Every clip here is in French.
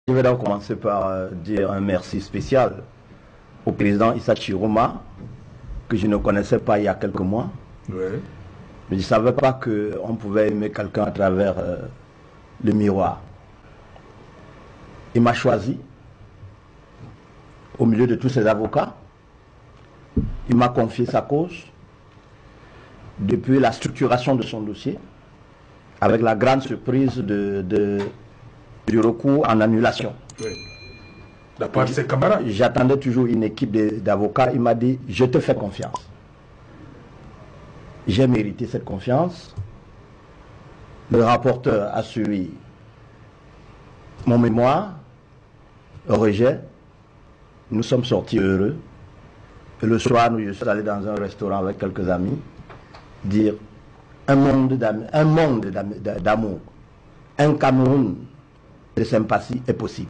Je vais donc commencer par dire un merci spécial au président Issa Chiroma, que je ne connaissais pas il y a quelques mois. Oui. Mais je ne savais pas qu'on pouvait aimer quelqu'un à travers le miroir. Il m'a choisi au milieu de tous ses avocats. Il m'a confié sa cause depuis la structuration de son dossier, avec la grande surprise du recours en annulation. Oui. D'après ses camarades. J'attendais toujours une équipe d'avocats. Il m'a dit, je te fais confiance. J'ai mérité cette confiance. Le rapporteur a suivi mon mémoire, rejet. Nous sommes sortis heureux. Et le soir, je suis allé dans un restaurant avec quelques amis, dire un monde d'amour, un Cameroun de sympathie est possible.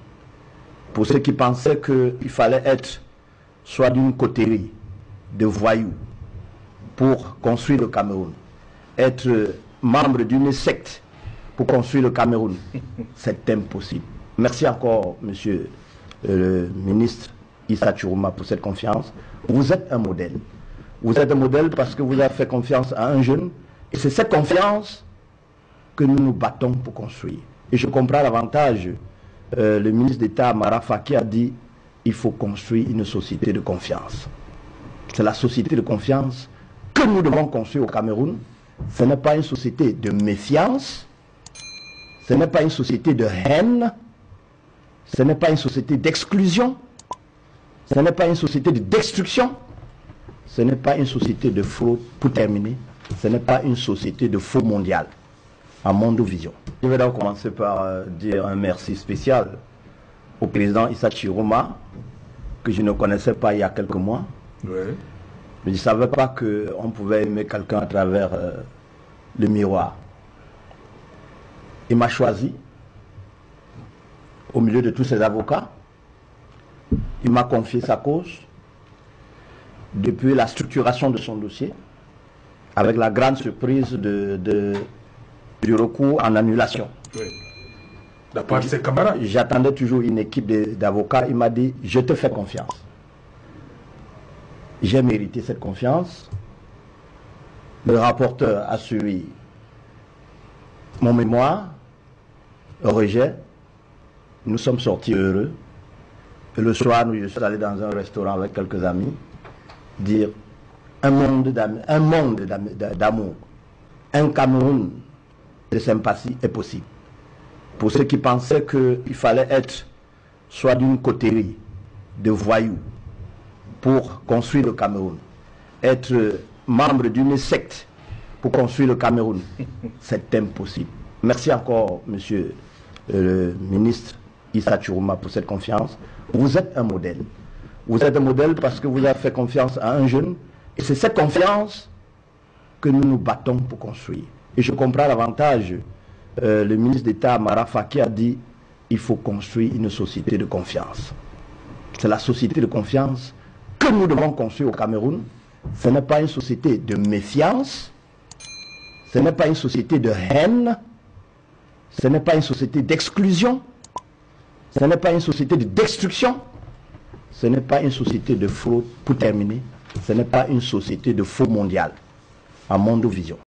Pour ceux qui pensaient qu'il fallait être soit d'une coterie de voyous pour construire le Cameroun, être membre d'une secte pour construire le Cameroun, c'est impossible. Merci encore, monsieur le ministre Issa Chiroma, pour cette confiance. Vous êtes un modèle. Vous êtes un modèle parce que vous avez fait confiance à un jeune, et c'est cette confiance que nous nous battons pour construire. Et je comprends l'avantage, le ministre d'État Marafa qui a dit il faut construire une société de confiance. C'est la société de confiance que nous devons construire au Cameroun. Ce n'est pas une société de méfiance, ce n'est pas une société de haine, ce n'est pas une société d'exclusion, ce n'est pas une société de destruction, ce n'est pas une société de fraude. Pour terminer, ce n'est pas une société de faux mondial. À Mondo Vision. Je vais donc commencer par dire un merci spécial au président Issa Chiroma, que je ne connaissais pas il y a quelques mois. Oui. Mais je ne savais pas qu'on pouvait aimer quelqu'un à travers le miroir. Il m'a choisi au milieu de tous ses avocats. Il m'a confié sa cause depuis la structuration de son dossier, avec la grande surprise du recours en annulation. Oui. D'après ses camarades. J'attendais toujours une équipe d'avocats. Il m'a dit, je te fais confiance. J'ai mérité cette confiance. Le rapporteur a suivi mon mémoire, rejet. Nous sommes sortis heureux. Et le soir, je suis allé dans un restaurant avec quelques amis, dire un monde d'amour, un Cameroun de sympathie est possible. Pour ceux qui pensaient qu'il fallait être soit d'une coterie de voyous pour construire le Cameroun, être membre d'une secte pour construire le Cameroun, c'est impossible. Merci encore, monsieur le ministre Issa Chiroma, pour cette confiance. Vous êtes un modèle. Vous êtes un modèle parce que vous avez fait confiance à un jeune, et c'est cette confiance que nous nous battons pour construire. Et je comprends l'avantage, le ministre d'État Marafa qui a dit il faut construire une société de confiance. C'est la société de confiance que nous devons construire au Cameroun. Ce n'est pas une société de méfiance, ce n'est pas une société de haine, ce n'est pas une société d'exclusion, ce n'est pas une société de destruction, ce n'est pas une société de fraude. Pour terminer, ce n'est pas une société de faux mondial. À Mondo Vision.